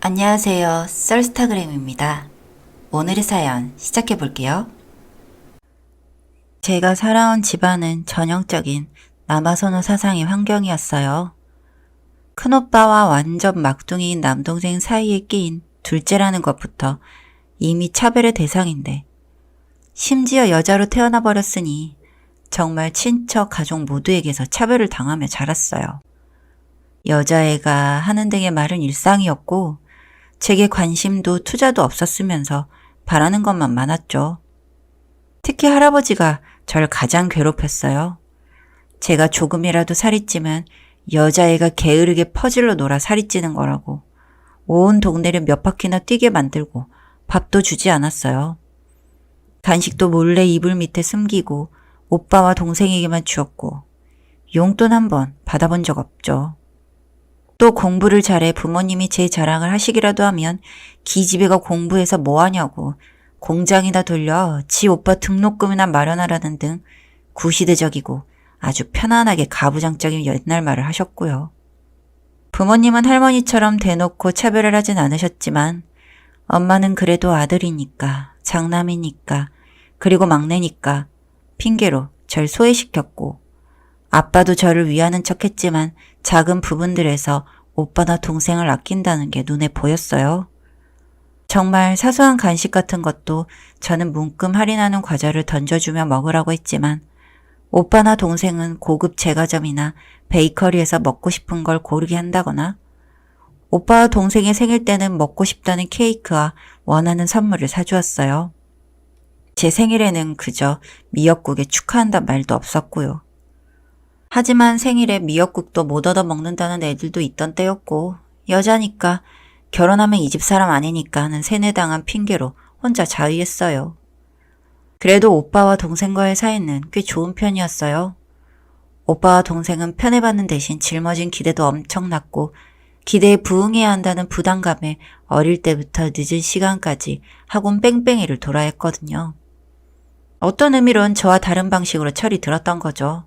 안녕하세요. 썰스타그램입니다. 오늘의 사연 시작해 볼게요. 제가 살아온 집안은 전형적인 남아선호 사상의 환경이었어요. 큰오빠와 완전 막둥이인 남동생 사이에 끼인 둘째라는 것부터 이미 차별의 대상인데, 심지어 여자로 태어나 버렸으니 정말 친척 가족 모두에게서 차별을 당하며 자랐어요. 여자애가 하는 등의 말은 일상이었고, 제게 관심도 투자도 없었으면서 바라는 것만 많았죠. 특히 할아버지가 절 가장 괴롭혔어요. 제가 조금이라도 살이 찌면 여자애가 게으르게 퍼질러 놀아 살이 찌는 거라고 온 동네를 몇 바퀴나 뛰게 만들고 밥도 주지 않았어요. 간식도 몰래 이불 밑에 숨기고 오빠와 동생에게만 주었고 용돈 한 번 받아본 적 없죠. 또 공부를 잘해 부모님이 제 자랑을 하시기라도 하면 기집애가 공부해서 뭐하냐고 공장이나 돌려 지 오빠 등록금이나 마련하라는 등 구시대적이고 아주 편안하게 가부장적인 옛날 말을 하셨고요. 부모님은 할머니처럼 대놓고 차별을 하진 않으셨지만 엄마는 그래도 아들이니까, 장남이니까, 그리고 막내니까 핑계로 절 소외시켰고, 아빠도 저를 위하는 척했지만 작은 부분들에서 오빠나 동생을 아낀다는 게 눈에 보였어요. 정말 사소한 간식 같은 것도 저는 문금 할인하는 과자를 던져주며 먹으라고 했지만 오빠나 동생은 고급 제과점이나 베이커리에서 먹고 싶은 걸 고르게 한다거나 오빠와 동생의 생일 때는 먹고 싶다는 케이크와 원하는 선물을 사주었어요. 제 생일에는 그저 미역국에 축하한단 말도 없었고요. 하지만 생일에 미역국도 못 얻어 먹는다는 애들도 있던 때였고, 여자니까 결혼하면 이 집 사람 아니니까 하는 세뇌당한 핑계로 혼자 자위했어요. 그래도 오빠와 동생과의 사이는 꽤 좋은 편이었어요. 오빠와 동생은 편애받는 대신 짊어진 기대도 엄청났고, 기대에 부응해야 한다는 부담감에 어릴 때부터 늦은 시간까지 학원 뺑뺑이를 돌아야 했거든요. 어떤 의미론 저와 다른 방식으로 철이 들었던 거죠.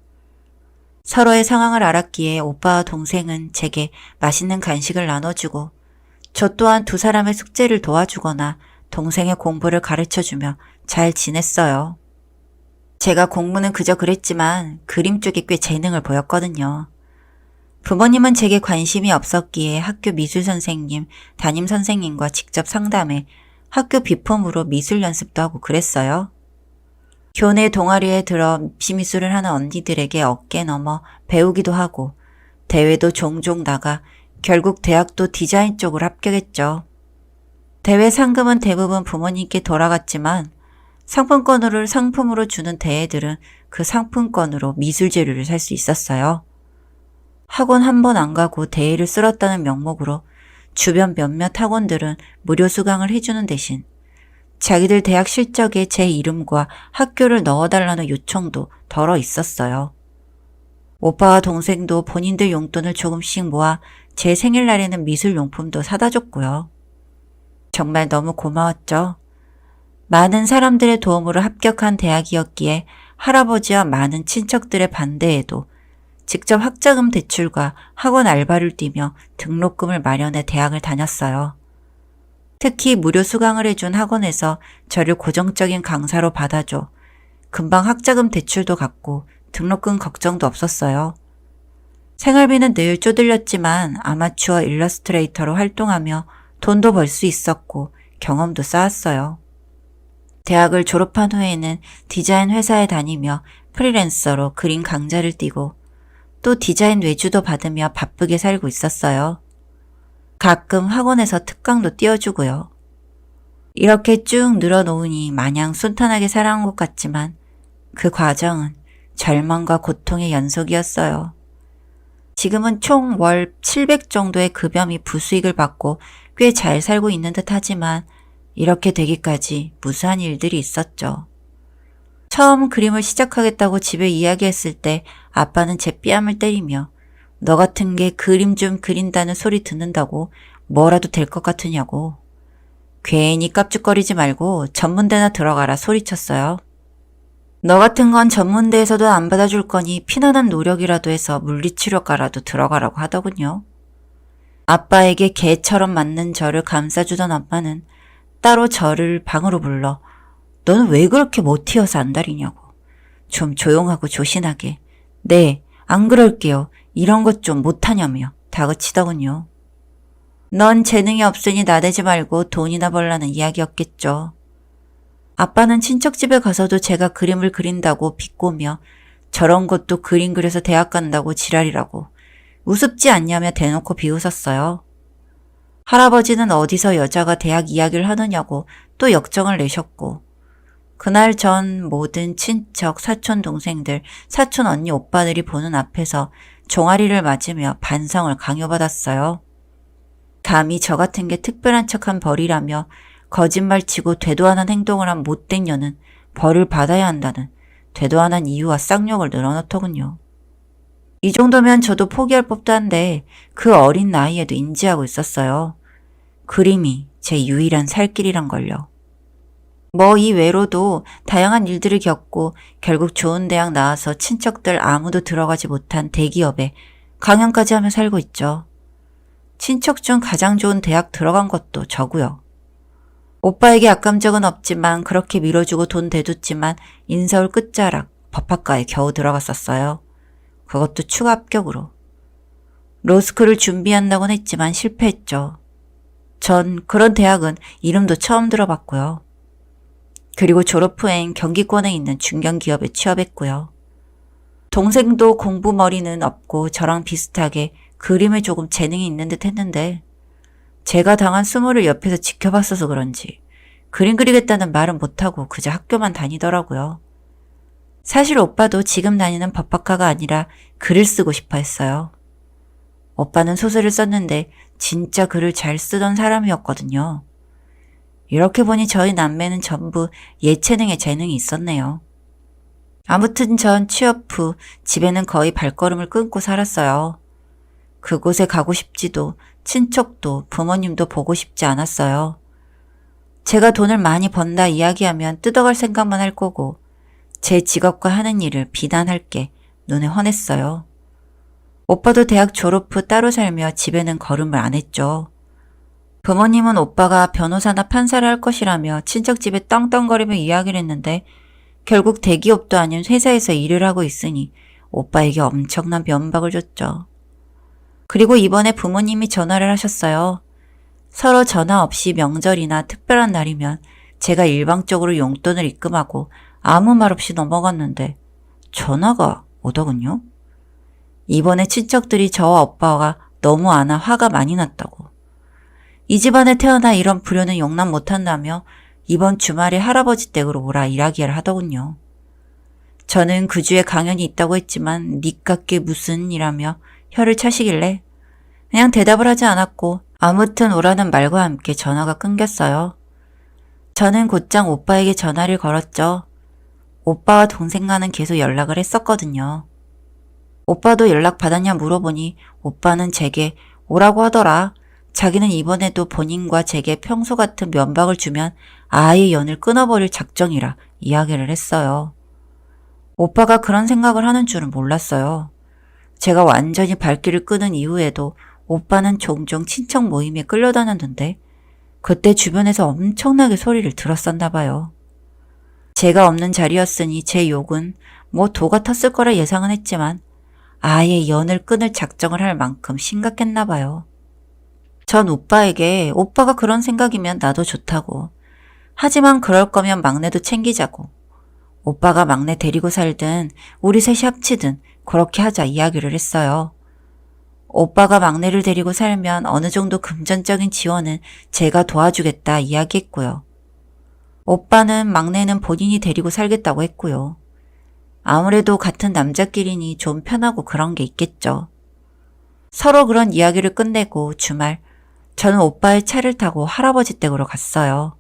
서로의 상황을 알았기에 오빠와 동생은 제게 맛있는 간식을 나눠주고 저 또한 두 사람의 숙제를 도와주거나 동생의 공부를 가르쳐주며 잘 지냈어요. 제가 공부는 그저 그랬지만 그림 쪽에 꽤 재능을 보였거든요. 부모님은 제게 관심이 없었기에 학교 미술선생님, 담임선생님과 직접 상담해 학교 비품으로 미술 연습도 하고 그랬어요. 교내 동아리에 들어 입시미술을 하는 언니들에게 어깨 넘어 배우기도 하고 대회도 종종 나가 결국 대학도 디자인 쪽으로 합격했죠. 대회 상금은 대부분 부모님께 돌아갔지만 상품으로 주는 대회들은 그 상품권으로 미술 재료를 살 수 있었어요. 학원 한 번 안 가고 대회를 쓸었다는 명목으로 주변 몇몇 학원들은 무료 수강을 해주는 대신 자기들 대학 실적에 제 이름과 학교를 넣어달라는 요청도 덜어 있었어요. 오빠와 동생도 본인들 용돈을 조금씩 모아 제 생일날에는 미술용품도 사다 줬고요. 정말 너무 고마웠죠. 많은 사람들의 도움으로 합격한 대학이었기에 할아버지와 많은 친척들의 반대에도 직접 학자금 대출과 학원 알바를 뛰며 등록금을 마련해 대학을 다녔어요. 특히 무료 수강을 해준 학원에서 저를 고정적인 강사로 받아줘 금방 학자금 대출도 갚고 등록금 걱정도 없었어요. 생활비는 늘 쪼들렸지만 아마추어 일러스트레이터로 활동하며 돈도 벌 수 있었고 경험도 쌓았어요. 대학을 졸업한 후에는 디자인 회사에 다니며 프리랜서로 그림 강좌를 띄고 또 디자인 외주도 받으며 바쁘게 살고 있었어요. 가끔 학원에서 특강도 띄워주고요. 이렇게 쭉 늘어놓으니 마냥 순탄하게 살아온 것 같지만 그 과정은 절망과 고통의 연속이었어요. 지금은 총 월 700 정도의 급여 및 부수익을 받고 꽤 잘 살고 있는 듯 하지만 이렇게 되기까지 무수한 일들이 있었죠. 처음 그림을 시작하겠다고 집에 이야기했을 때 아빠는 제 뺨을 때리며 너 같은 게 그림 좀 그린다는 소리 듣는다고 뭐라도 될 것 같으냐고. 괜히 깝죽거리지 말고 전문대나 들어가라 소리쳤어요. 너 같은 건 전문대에서도 안 받아줄 거니 피나는 노력이라도 해서 물리치료과라도 들어가라고 하더군요. 아빠에게 개처럼 맞는 저를 감싸주던 엄마는 따로 저를 방으로 불러 너는 왜 그렇게 못 튀어서 안달이냐고. 좀 조용하고 조신하게. 네, 안 그럴게요. 이런 것 좀 못하냐며 다그치더군요. 넌 재능이 없으니 나대지 말고 돈이나 벌라는 이야기였겠죠. 아빠는 친척집에 가서도 제가 그림을 그린다고 비꼬며 저런 것도 그림 그려서 대학 간다고 지랄이라고 우습지 않냐며 대놓고 비웃었어요. 할아버지는 어디서 여자가 대학 이야기를 하느냐고 또 역정을 내셨고 그날 전 모든 친척, 사촌 동생들, 사촌 언니 오빠들이 보는 앞에서 종아리를 맞으며 반성을 강요받았어요. 감히 저 같은 게 특별한 척한 벌이라며 거짓말치고 되도 않은 행동을 한 못된 년은 벌을 받아야 한다는 되도 않은 이유와 쌍욕을 늘어놓더군요. 이 정도면 저도 포기할 법도 한데 그 어린 나이에도 인지하고 있었어요. 그림이 제 유일한 살 길이란 걸요. 뭐 이 외로도 다양한 일들을 겪고 결국 좋은 대학 나와서 친척들 아무도 들어가지 못한 대기업에 강연까지 하며 살고 있죠. 친척 중 가장 좋은 대학 들어간 것도 저고요. 오빠에게 악감 적은 없지만 그렇게 밀어주고 돈 대줬지만 인서울 끝자락 법학과에 겨우 들어갔었어요. 그것도 추가 합격으로. 로스쿨을 준비한다곤 했지만 실패했죠. 전 그런 대학은 이름도 처음 들어봤고요. 그리고 졸업 후엔 경기권에 있는 중견기업에 취업했고요. 동생도 공부 머리는 없고 저랑 비슷하게 그림에 조금 재능이 있는 듯 했는데 제가 당한 수모를 옆에서 지켜봤어서 그런지 그림 그리겠다는 말은 못하고 그저 학교만 다니더라고요. 사실 오빠도 지금 다니는 법학과가 아니라 글을 쓰고 싶어 했어요. 오빠는 소설을 썼는데 진짜 글을 잘 쓰던 사람이었거든요. 이렇게 보니 저희 남매는 전부 예체능에 재능이 있었네요. 아무튼 전 취업 후 집에는 거의 발걸음을 끊고 살았어요. 그곳에 가고 싶지도 친척도 부모님도 보고 싶지 않았어요. 제가 돈을 많이 번다 이야기하면 뜯어갈 생각만 할 거고 제 직업과 하는 일을 비난할 게 눈에 훤했어요. 오빠도 대학 졸업 후 따로 살며 집에는 걸음을 안 했죠. 부모님은 오빠가 변호사나 판사를 할 것이라며 친척집에 떵떵거리며 이야기를 했는데 결국 대기업도 아닌 회사에서 일을 하고 있으니 오빠에게 엄청난 면박을 줬죠. 그리고 이번에 부모님이 전화를 하셨어요. 서로 전화 없이 명절이나 특별한 날이면 제가 일방적으로 용돈을 입금하고 아무 말 없이 넘어갔는데 전화가 오더군요. 이번에 친척들이 저와 오빠가 너무 안 와 화가 많이 났다고. 이 집안에 태어나 이런 불효는 용납 못한다며 이번 주말에 할아버지 댁으로 오라 이야기를 하더군요. 저는 그 주에 강연이 있다고 했지만 니깎게 무슨 이라며 혀를 차시길래 그냥 대답을 하지 않았고 아무튼 오라는 말과 함께 전화가 끊겼어요. 저는 곧장 오빠에게 전화를 걸었죠. 오빠와 동생과는 계속 연락을 했었거든요. 오빠도 연락 받았냐 물어보니 오빠는 제게 오라고 하더라. 자기는 이번에도 본인과 제게 평소 같은 면박을 주면 아예 연을 끊어버릴 작정이라 이야기를 했어요. 오빠가 그런 생각을 하는 줄은 몰랐어요. 제가 완전히 발길을 끄는 이후에도 오빠는 종종 친척 모임에 끌려다녔는데 그때 주변에서 엄청나게 소리를 들었었나 봐요. 제가 없는 자리였으니 제 욕은 뭐 도 같았을 거라 예상은 했지만 아예 연을 끊을 작정을 할 만큼 심각했나 봐요. 전 오빠에게 오빠가 그런 생각이면 나도 좋다고. 하지만 그럴 거면 막내도 챙기자고. 오빠가 막내 데리고 살든 우리 셋이 합치든 그렇게 하자 이야기를 했어요. 오빠가 막내를 데리고 살면 어느 정도 금전적인 지원은 제가 도와주겠다 이야기했고요. 오빠는 막내는 본인이 데리고 살겠다고 했고요. 아무래도 같은 남자끼리니 좀 편하고 그런 게 있겠죠. 서로 그런 이야기를 끝내고 주말 저는 오빠의 차를 타고 할아버지 댁으로 갔어요.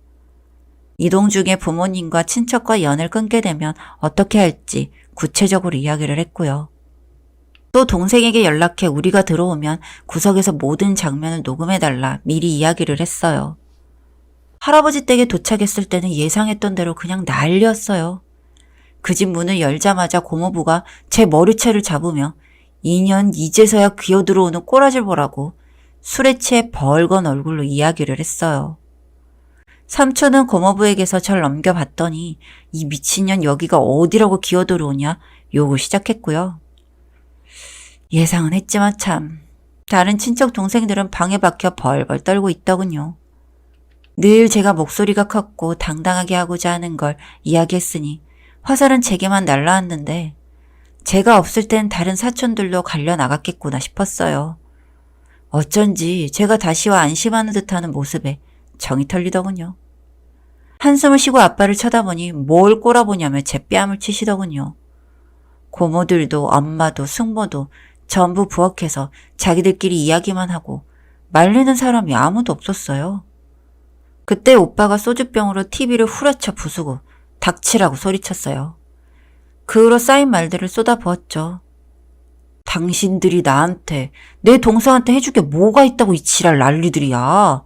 이동 중에 부모님과 친척과 연을 끊게 되면 어떻게 할지 구체적으로 이야기를 했고요. 또 동생에게 연락해 우리가 들어오면 구석에서 모든 장면을 녹음해달라 미리 이야기를 했어요. 할아버지 댁에 도착했을 때는 예상했던 대로 그냥 난리였어요. 그 집 문을 열자마자 고모부가 제 머리채를 잡으며 2년 이제서야 기어들어오는 꼬라지를 보라고 술에 취해 벌건 얼굴로 이야기를 했어요. 삼촌은 고모부에게서 절 넘겨봤더니 이 미친년 여기가 어디라고 기어들어오냐 욕을 시작했고요. 예상은 했지만 참 다른 친척 동생들은 방에 박혀 벌벌 떨고 있더군요. 늘 제가 목소리가 컸고 당당하게 하고자 하는 걸 이야기했으니 화살은 제게만 날라왔는데 제가 없을 땐 다른 사촌들도 갈려 나갔겠구나 싶었어요. 어쩐지 제가 다시와 안심하는 듯하는 모습에 정이 털리더군요. 한숨을 쉬고 아빠를 쳐다보니 뭘 꼬라보냐며 제 뺨을 치시더군요. 고모들도 엄마도 숙모도 전부 부엌에서 자기들끼리 이야기만 하고 말리는 사람이 아무도 없었어요. 그때 오빠가 소주병으로 TV를 후려쳐 부수고 닥치라고 소리쳤어요. 그 후로 쌓인 말들을 쏟아부었죠. 당신들이 나한테 내 동생한테 해줄 게 뭐가 있다고 이 지랄 난리들이야.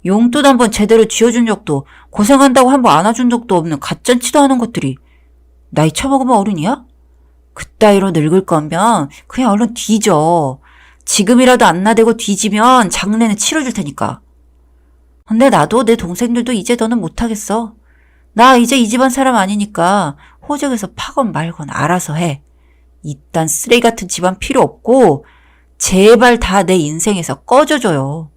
용돈 한번 제대로 쥐어준 적도 고생한다고 한번 안아준 적도 없는 갓잔치도 하는 것들이 나이 처먹으면 어른이야? 그따위로 늙을 거면 그냥 얼른 뒤져. 지금이라도 안 나대고 뒤지면 장례는 치러줄 테니까. 근데 나도 내 동생들도 이제 더는 못하겠어. 나 이제 이 집안 사람 아니니까 호적에서 파건 말건 알아서 해. 이딴 쓰레기 같은 집안 필요 없고 제발 다 내 인생에서 꺼져줘요.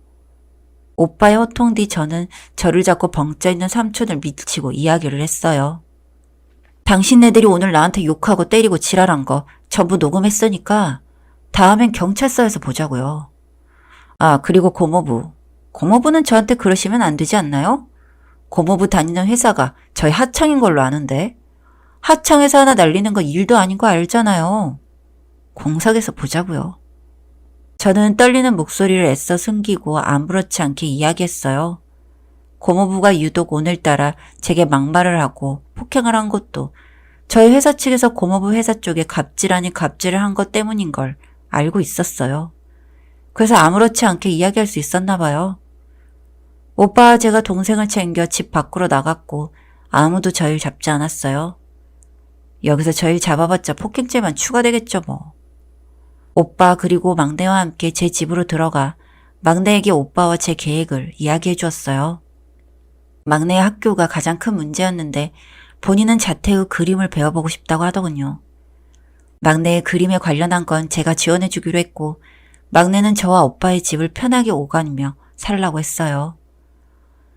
오빠의 호통 뒤 저는 저를 잡고 벙쪄있는 삼촌을 밀치고 이야기를 했어요. 당신네들이 오늘 나한테 욕하고 때리고 지랄한 거 전부 녹음했으니까 다음엔 경찰서에서 보자고요. 아, 그리고 고모부. 고모부는 저한테 그러시면 안 되지 않나요? 고모부 다니는 회사가 저희 하청인 걸로 아는데 하청에서 하나 날리는 거 일도 아닌 거 알잖아요. 공석에서 보자고요. 저는 떨리는 목소리를 애써 숨기고 아무렇지 않게 이야기했어요. 고모부가 유독 오늘따라 제게 막말을 하고 폭행을 한 것도 저희 회사 측에서 고모부 회사 쪽에 갑질 아닌 갑질을 한 것 때문인 걸 알고 있었어요. 그래서 아무렇지 않게 이야기할 수 있었나 봐요. 오빠와 제가 동생을 챙겨 집 밖으로 나갔고 아무도 저희를 잡지 않았어요. 여기서 저희 잡아봤자 폭행죄만 추가되겠죠 뭐. 오빠 그리고 막내와 함께 제 집으로 들어가 막내에게 오빠와 제 계획을 이야기해 주었어요. 막내의 학교가 가장 큰 문제였는데 본인은 자퇴 후 그림을 배워보고 싶다고 하더군요. 막내의 그림에 관련한 건 제가 지원해 주기로 했고 막내는 저와 오빠의 집을 편하게 오가며 살라고 했어요.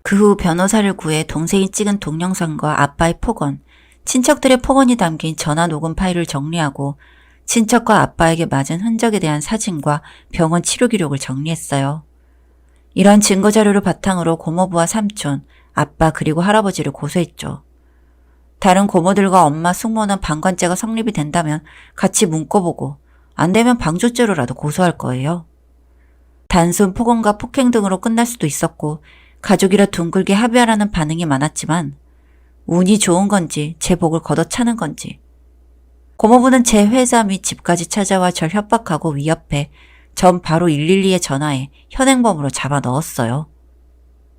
그 후 변호사를 구해 동생이 찍은 동영상과 아빠의 폭언, 친척들의 폭언이 담긴 전화 녹음 파일을 정리하고 친척과 아빠에게 맞은 흔적에 대한 사진과 병원 치료 기록을 정리했어요. 이런 증거 자료를 바탕으로 고모부와 삼촌, 아빠 그리고 할아버지를 고소했죠. 다른 고모들과 엄마, 숙모는 방관죄가 성립이 된다면 같이 묶어보고 안 되면 방조죄로라도 고소할 거예요. 단순 폭언과 폭행 등으로 끝날 수도 있었고 가족이라 둥글게 합의하라는 반응이 많았지만 운이 좋은 건지 제 복을 걷어차는 건지 고모부는 제 회사 및 집까지 찾아와 절 협박하고 위협해 전 바로 112에 전화해 현행범으로 잡아 넣었어요.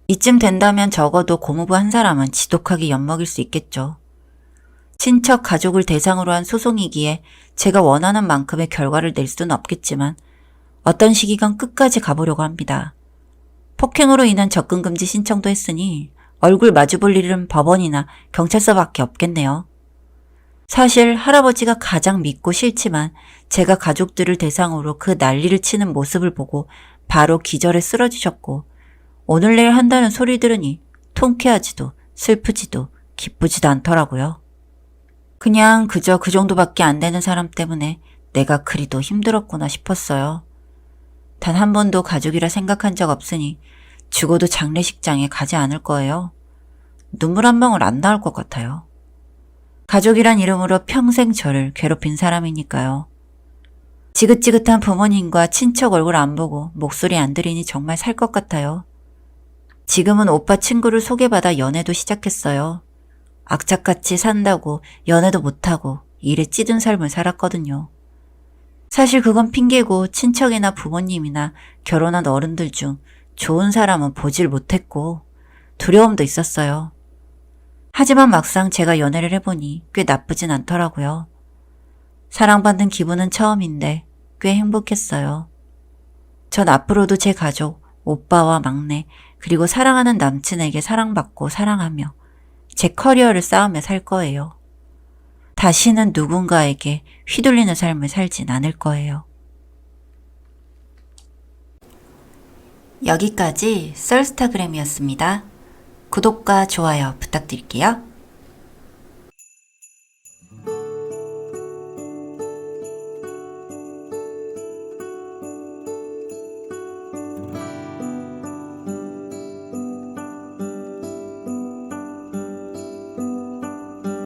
이쯤 된다면 적어도 고모부 한 사람은 지독하게 엿먹일 수 있겠죠. 친척 가족을 대상으로 한 소송이기에 제가 원하는 만큼의 결과를 낼 수는 없겠지만 어떤 시기간 끝까지 가보려고 합니다. 폭행으로 인한 접근금지 신청도 했으니 얼굴 마주볼 일은 법원이나 경찰서밖에 없겠네요. 사실 할아버지가 가장 믿고 싫지만 제가 가족들을 대상으로 그 난리를 치는 모습을 보고 바로 기절해 쓰러지셨고 오늘 내일 한다는 소리 들으니 통쾌하지도 슬프지도 기쁘지도 않더라고요. 그냥 그저 그 정도밖에 안 되는 사람 때문에 내가 그리도 힘들었구나 싶었어요. 단 한 번도 가족이라 생각한 적 없으니 죽어도 장례식장에 가지 않을 거예요. 눈물 한 방울 안 나올 것 같아요. 가족이란 이름으로 평생 저를 괴롭힌 사람이니까요. 지긋지긋한 부모님과 친척 얼굴 안 보고 목소리 안 들으니 정말 살 것 같아요. 지금은 오빠 친구를 소개받아 연애도 시작했어요. 악착같이 산다고 연애도 못하고 일에 찌든 삶을 살았거든요. 사실 그건 핑계고 친척이나 부모님이나 결혼한 어른들 중 좋은 사람은 보질 못했고 두려움도 있었어요. 하지만 막상 제가 연애를 해보니 꽤 나쁘진 않더라고요. 사랑받는 기분은 처음인데 꽤 행복했어요. 전 앞으로도 제 가족, 오빠와 막내, 그리고 사랑하는 남친에게 사랑받고 사랑하며 제 커리어를 쌓으며 살 거예요. 다시는 누군가에게 휘둘리는 삶을 살진 않을 거예요. 여기까지 썰스타그램이었습니다. 구독과 좋아요 부탁드릴게요.